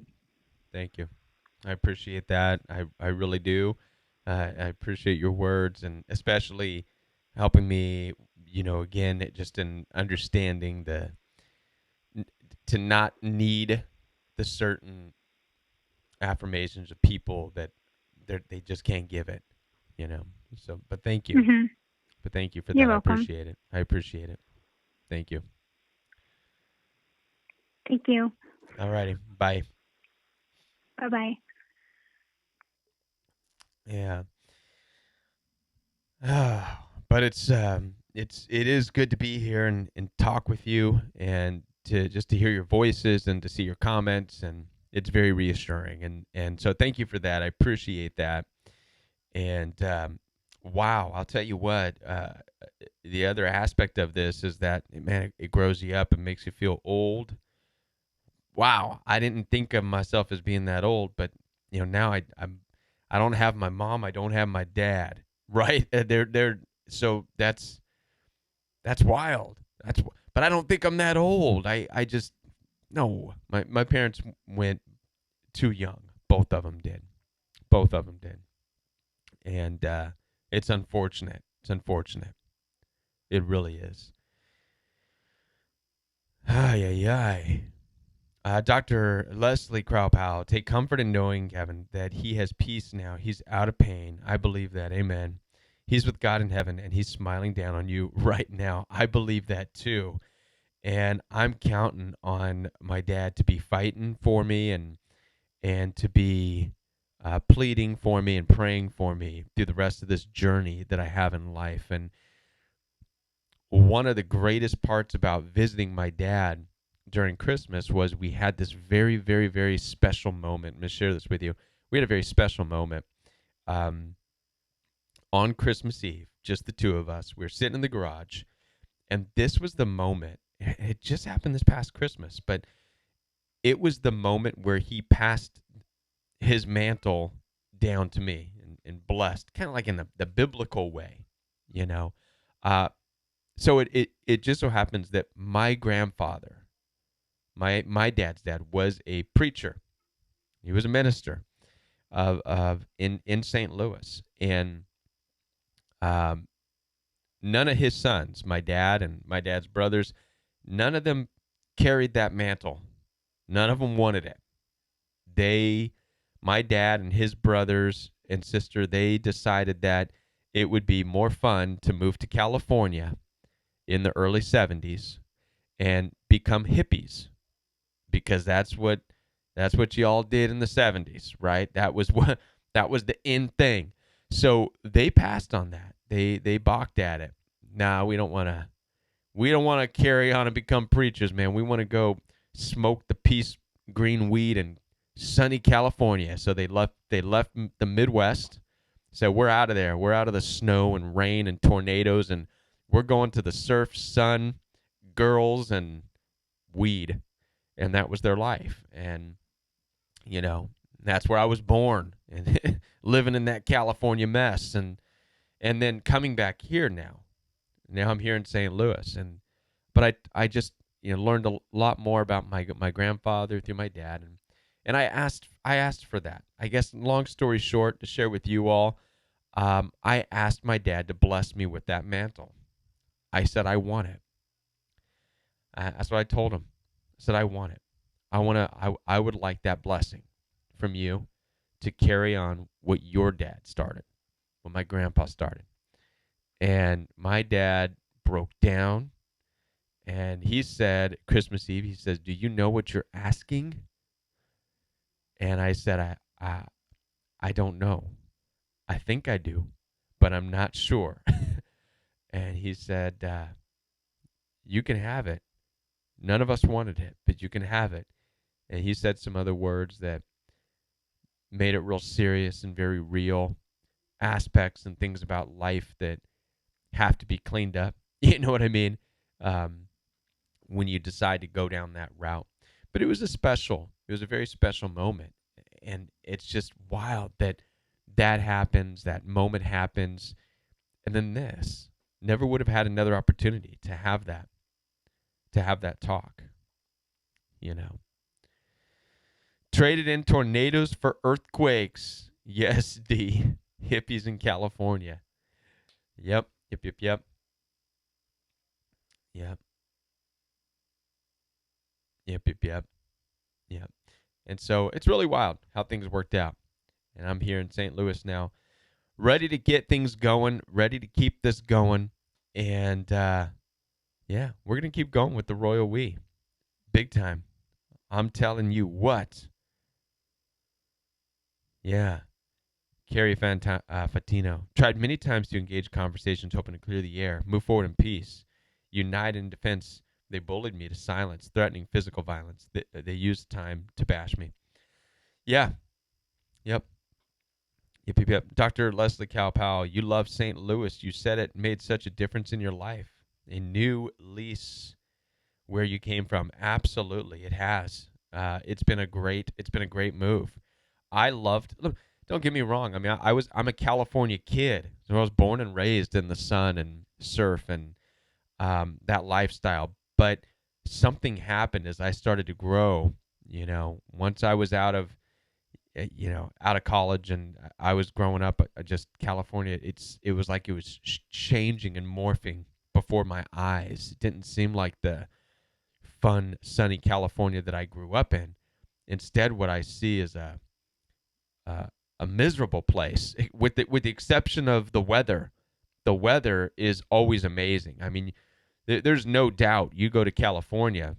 I appreciate that. I really do. I appreciate your words, and especially helping me, again, just in understanding to not need the certain affirmations of people that they just can't give it, So, but thank you. Mm-hmm. But thank you for You're that. welcome. I appreciate it. Thank you. Thank you. All righty. Bye. Bye-bye. Yeah. But it is good to be here and talk with you, and to hear your voices and to see your comments, and it's very reassuring, and so thank you for that. I appreciate that. And wow, I'll tell you what, the other aspect of this is that, man, it grows you up and makes you feel old. Wow, I didn't think of myself as being that old, but now I don't have my mom, I don't have my dad, right? They're so that's wild. But I don't think I'm that old. I just no. My parents went too young. Both of them did. And it's unfortunate. It really is. Ay, ay, ay. Dr. Leslie Crowell Powell, take comfort in knowing, Kevin, that he has peace now. He's out of pain. I believe that. Amen. He's with God in heaven, and he's smiling down on you right now. I believe that too. And I'm counting on my dad to be fighting for me and to be pleading for me and praying for me through the rest of this journey that I have in life. And one of the greatest parts about visiting my dad during Christmas was we had this very, very, very special moment. I'm going to share this with you. We had a very special moment on Christmas Eve, just the two of us. We were sitting in the garage, and this was the moment. It just happened this past Christmas, but it was the moment where he passed his mantle down to me and blessed, kind of like in the biblical way, So it just so happens that my grandfather, my dad's dad, was a preacher. He was a minister in St. Louis, and none of his sons, my dad and my dad's brothers, none of them carried that mantle. None of them wanted it. My dad and his brothers and sister, they decided that it would be more fun to move to California in the early 70s and become hippies, because that's what you all did in the 70s, right? That was the in thing. So they passed on that. They balked at it. Nah, we don't want to carry on and become preachers, man. We want to go smoke the peace green weed in sunny California. So they left the Midwest. So we're out of there. We're out of the snow and rain and tornadoes, and we're going to the surf, sun, girls, and weed. And that was their life. And that's where I was born, and living in that California mess, and then coming back here now. Now I'm here in St. Louis, but I just learned a lot more about my grandfather through my dad, and I asked for that. I guess, long story short, to share with you all, I asked my dad to bless me with that mantle. I said I want it. That's what I told him. I said I want it. I would like that blessing from you to carry on what your dad started, what my grandpa started. And my dad broke down, and he said, Christmas Eve, he says, "Do you know what you're asking?" And I said, I don't know. I think I do, but I'm not sure. And he said, you can have it. None of us wanted it, but you can have it. And he said some other words that made it real serious and very real aspects and things about life that have to be cleaned up. You know what I mean? When you decide to go down that route. But it was a very special moment. And it's just wild that happens, that moment happens. And then this. Never would have had another opportunity to have that talk. Traded in tornadoes for earthquakes. Yes, D. Hippies in California. Yep. Yep. And so it's really wild how things worked out. And I'm here in St. Louis now, ready to get things going, ready to keep this going. And, we're going to keep going with the Royal We. Big time. I'm telling you what. Yeah. Carrie Fatino. Tried many times to engage conversations, hoping to clear the air, move forward in peace, unite in defense. They bullied me to silence, threatening physical violence. They used time to bash me. Yeah. Yep. Dr. Leslie Powell, you love St. Louis. You said it made such a difference in your life. A new lease where you came from. Absolutely, it has. It's been a great move. I loved. Look, don't get me wrong. I mean, I'm a California kid, so I was born and raised in the sun and surf and that lifestyle. But something happened as I started to grow. Once I was out of college and I was growing up, just California. It was like it was changing and morphing before my eyes. It didn't seem like the fun, sunny California that I grew up in. Instead, what I see is a miserable place, with the exception of the weather. The weather is always amazing. I mean, there's no doubt you go to California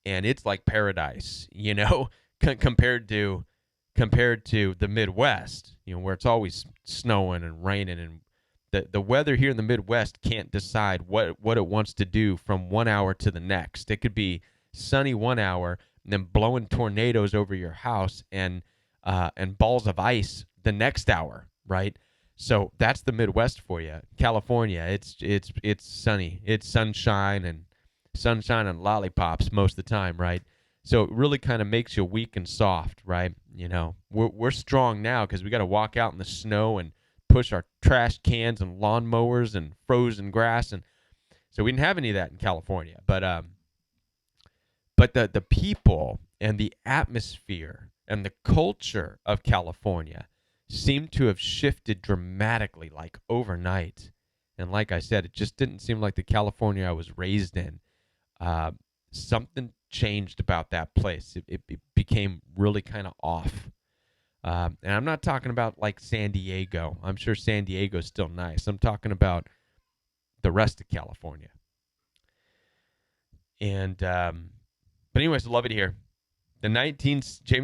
and it's like paradise, compared to the Midwest, where it's always snowing and raining, and the weather here in the Midwest can't decide what it wants to do from 1 hour to the next. It could be sunny 1 hour and then blowing tornadoes over your house and balls of ice the next hour, right? So that's the Midwest for you. California, it's sunny. It's sunshine and lollipops most of the time, right? So it really kind of makes you weak and soft, right? We're strong now because we got to walk out in the snow and push our trash cans and lawnmowers and frozen grass, and so we didn't have any of that in California. But the people and the atmosphere and the culture of California seemed to have shifted dramatically, like overnight. And like I said, it just didn't seem like the California I was raised in. Something changed about that place. It became really kind of off. And I'm not talking about like San Diego. I'm sure San Diego's still nice. I'm talking about the rest of California. And but anyways, I love it here. Jamie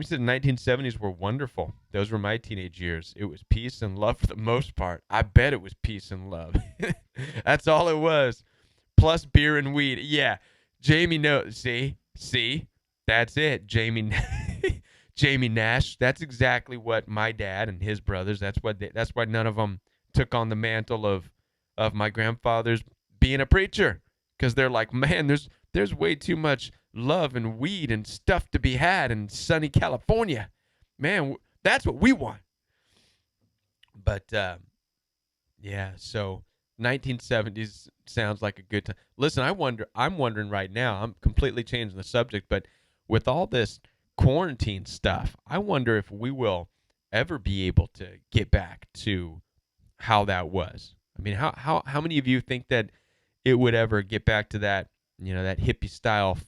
said the 1970s were wonderful. Those were my teenage years. It was peace and love for the most part. I bet it was peace and love. That's all it was. Plus beer and weed. Yeah. Jamie knows. See, that's it. Jamie Nash. That's exactly what my dad and his brothers. That's why none of them took on the mantle of my grandfather's being a preacher, because they're like, man, there's way too much love and weed and stuff to be had in sunny California. Man, that's what we want. But so 1970s sounds like a good time. Listen, I'm wondering right now, I'm completely changing the subject, but with all this quarantine stuff, I wonder if we will ever be able to get back to how that was. I mean, how many of you think that it would ever get back to that, that hippie style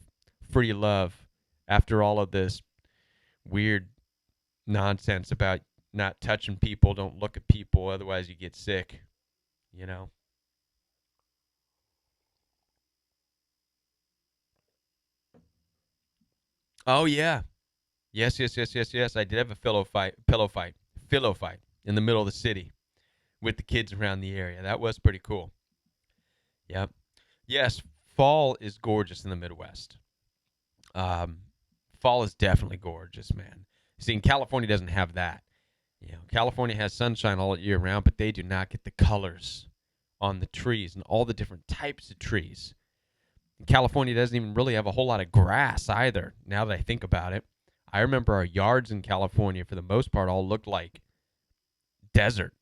free love after all of this weird nonsense about not touching people, don't look at people, otherwise you get sick, Oh yeah. Yes. I did have a pillow fight in the middle of the city with the kids around the area. That was pretty cool. Yep. Yes, fall is gorgeous in the Midwest. Fall is definitely gorgeous, man. See, California doesn't have that. California has sunshine all year round, but they do not get the colors on the trees and all the different types of trees. And California doesn't even really have a whole lot of grass either, now that I think about it. I remember our yards in California, for the most part, all looked like desert.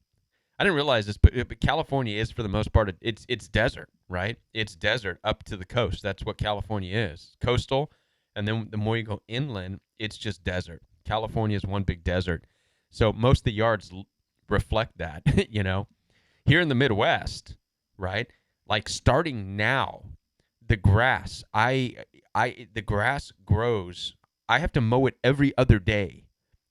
I didn't realize this, but California is, for the most part, it's desert, right? It's desert up to the coast. That's what California is. Coastal, And then the more you go inland, it's just desert. California is one big desert. So most of the yards reflect that, you know. Here in the Midwest, right? Like starting now, the grass, the grass grows. I have to mow it every other day.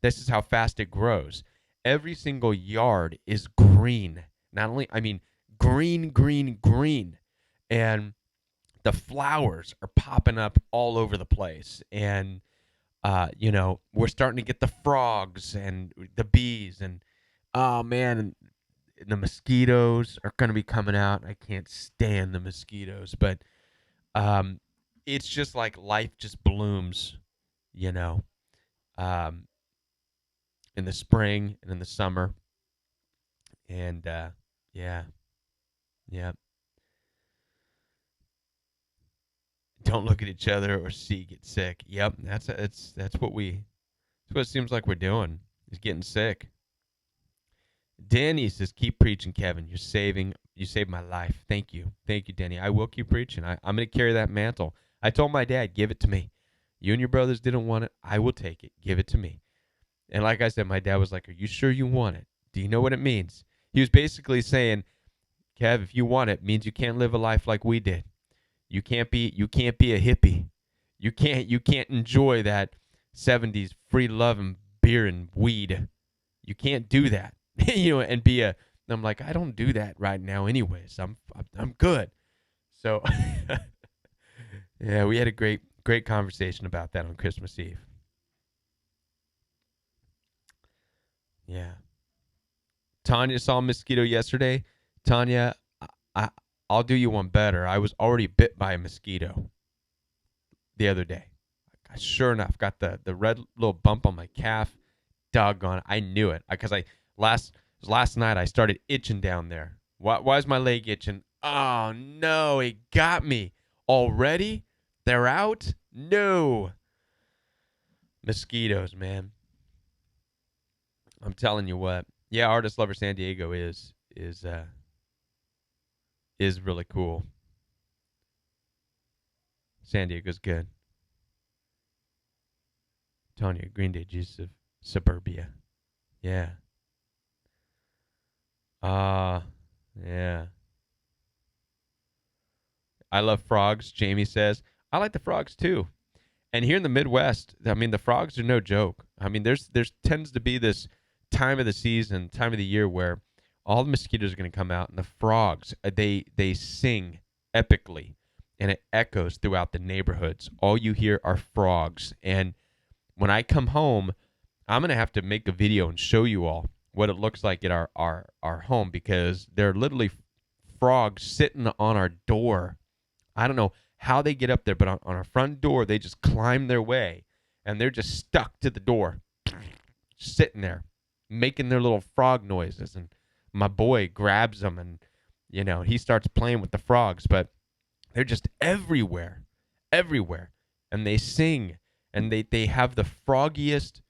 This is how fast it grows. Every single yard is green. Not only, I mean, green, green, green. And the flowers are popping up all over the place. And, you know, we're starting to get the frogs and the bees. And, oh, man, the mosquitoes are going to be coming out. I can't stand the mosquitoes. But it's just like life just blooms, you know, in the spring and in the summer. And, yeah. Don't look at each other or get sick. Yep, that's what it seems like we're doing, is getting sick. Danny says, keep preaching, Kevin. You saved my life. Thank you, Danny. I will keep preaching. I'm going to carry that mantle. I told my dad, give it to me. You and your brothers didn't want it. I will take it. Give it to me. And like I said, my dad was like, are you sure you want it? Do you know what it means? He was basically saying, Kev, if you want it means you can't live a life like we did. You can't be a hippie. You can't enjoy that 70s free love and beer and weed. You can't do that. You know, and I'm like, I don't do that right now anyways. I'm good. So yeah, we had a great conversation about that on Christmas Eve. Yeah. Tanya saw a mosquito yesterday. Tanya, I'll do you one better. I was already bit by a mosquito the other day. Sure enough, got the red little bump on my calf. Doggone, I knew it. Because last night I started itching down there. Why is my leg itching? Oh, no, it got me. Already? They're out? No. Mosquitoes, man. I'm telling you what. Yeah, Artist Lover San Diego is really cool. San Diego's good. Tonya, Green Day, Jesus of Suburbia. Yeah. Yeah. I love frogs, Jamie says. I like the frogs too. And here in the Midwest, I mean, the frogs are no joke. I mean, there's tends to be this time of the season, time of the year where all the mosquitoes are going to come out, and the frogs, they sing epically, and it echoes throughout the neighborhoods. All you hear are frogs. And when I come home, I'm going to have to make a video and show you all what it looks like at our home, because there are literally frogs sitting on our door. I don't know how they get up there, but on our front door, they just climb their way, and they're just stuck to the door, sitting there, making their little frog noises. And my boy grabs them, and, you know, he starts playing with the frogs, but they're just everywhere. And they sing, and they have the froggiest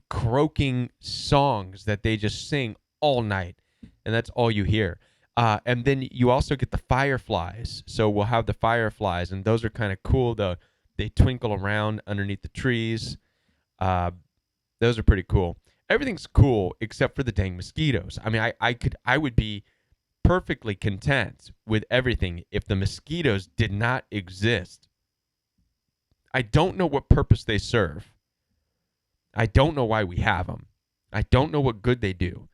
croaking songs that they just sing all night, and that's all you hear. And then you also get the fireflies. So we'll have the fireflies, and those are kind of cool. They twinkle around underneath the trees. Those are pretty cool. Everything's cool except for the dang mosquitoes. I mean, I would be perfectly content with everything if the mosquitoes did not exist. I don't know what purpose they serve. I don't know why we have them. I don't know what good they do,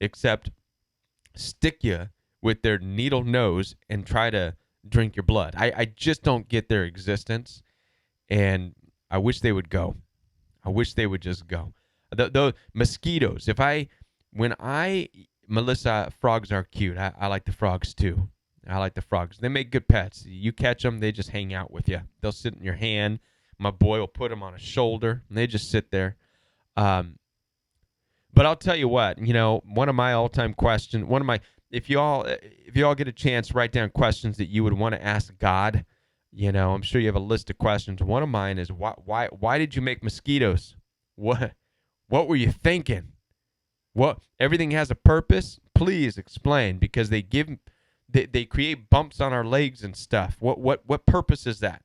except stick you with their needle nose and try to drink your blood. I just don't get their existence, and I wish they would go. I wish they would just go. The mosquitoes, Melissa, frogs are cute. I like the frogs too. I like the frogs. They make good pets. You catch them, they just hang out with you. They'll sit in your hand. My boy will put them on his shoulder, and they just sit there. But I'll tell you what, you know, one of my all-time questions, if you all get a chance, write down questions that you would want to ask God. You know, I'm sure you have a list of questions. One of mine is, why did you make mosquitoes? What were you thinking? Everything has a purpose? Please explain, because they create bumps on our legs and stuff. What purpose is that?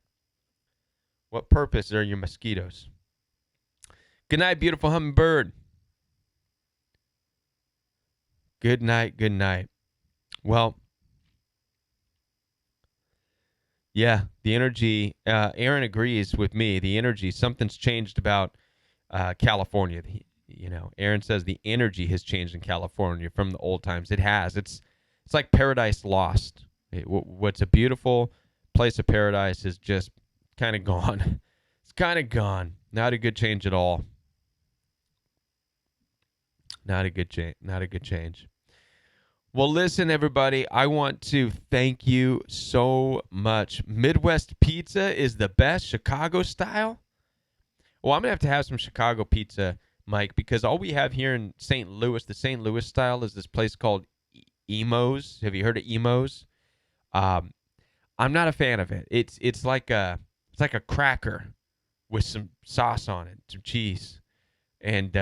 What purpose are your mosquitoes? Good night, beautiful hummingbird. Good night, good night. Well, yeah, the energy, Aaron agrees with me. The energy, something's changed about California. Aaron says the energy has changed in California from the old times. It has. It's like paradise lost. What's a beautiful place of paradise is just kind of gone. It's kind of gone. Not a good change at all. Not a good change. Well, listen, everybody, I want to thank you so much. Midwest pizza is the best, Chicago style. Well, I'm going to have some Chicago pizza, Mike, because all we have here in St. Louis, the St. Louis style, is this place called Emo's. Have you heard of Emo's? I'm not a fan of it. It's like a cracker with some sauce on it, some cheese. And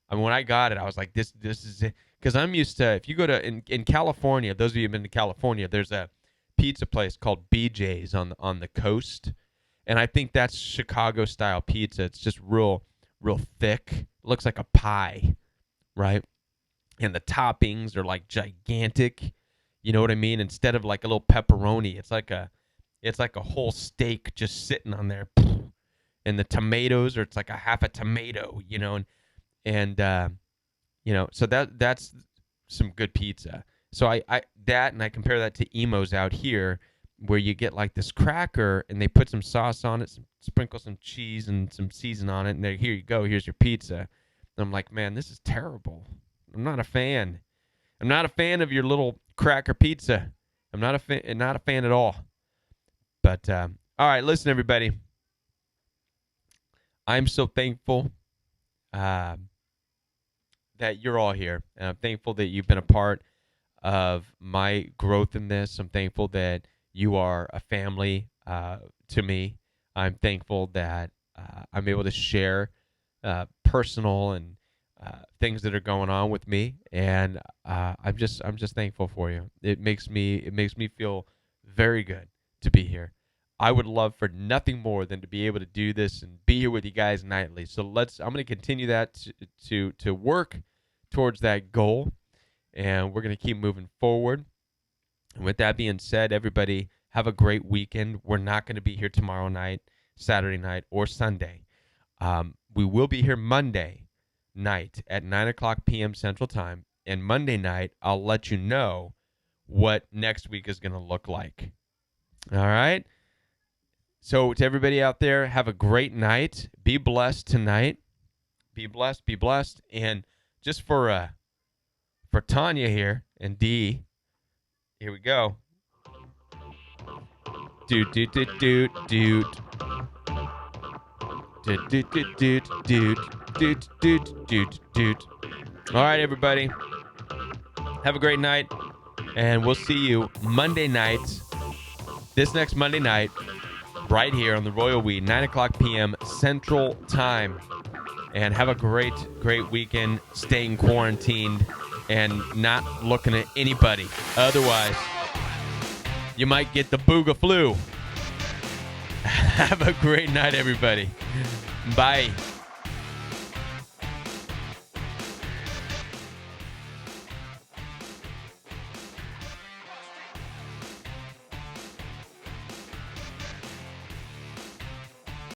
when I got it, I was like, this is it. Because I'm used to, if you go to, in California, those of you who have been to California, there's a pizza place called BJ's on the coast. And I think that's Chicago-style pizza. It's just real thick. It looks like a pie, right? And the toppings are like gigantic. You know what I mean? Instead of like a little pepperoni, it's like a whole steak just sitting on there. And the tomatoes, or it's like a half a tomato, so that's some good pizza. So I compare that to Emo's out here, where you get like this cracker and they put some sauce on it, sprinkle some cheese and some season on it, and here you go, here's your pizza. And I'm like, man, this is terrible. I'm not a fan. I'm not a fan of your little cracker pizza. I'm not a fan at all. But all right, listen, everybody. I'm so thankful that you're all here. And I'm thankful that you've been a part of my growth in this. I'm thankful that you are a family to me. I'm thankful that I'm able to share personal and things that are going on with me, and I'm just thankful for you. It makes me feel very good to be here. I would love for nothing more than to be able to do this and be here with you guys nightly. So I'm going to continue that to work towards that goal, and we're going to keep moving forward. And with that being said, everybody have a great weekend. We're not going to be here tomorrow night, Saturday night, or Sunday. We will be here Monday night at 9 o'clock p.m. Central Time, and Monday night I'll let you know what next week is going to look like. All right? So to everybody out there, have a great night. Be blessed tonight. Be blessed. And just for Tanya here and Dee, here we go. Doot. All right, everybody. Have a great night, and we'll see you Monday night. This next Monday night, right here on the Royal We, 9 o'clock p.m. Central Time. And have a great weekend, staying quarantined and not looking at anybody. Otherwise, you might get the booga flu. Have a great night, everybody. Bye.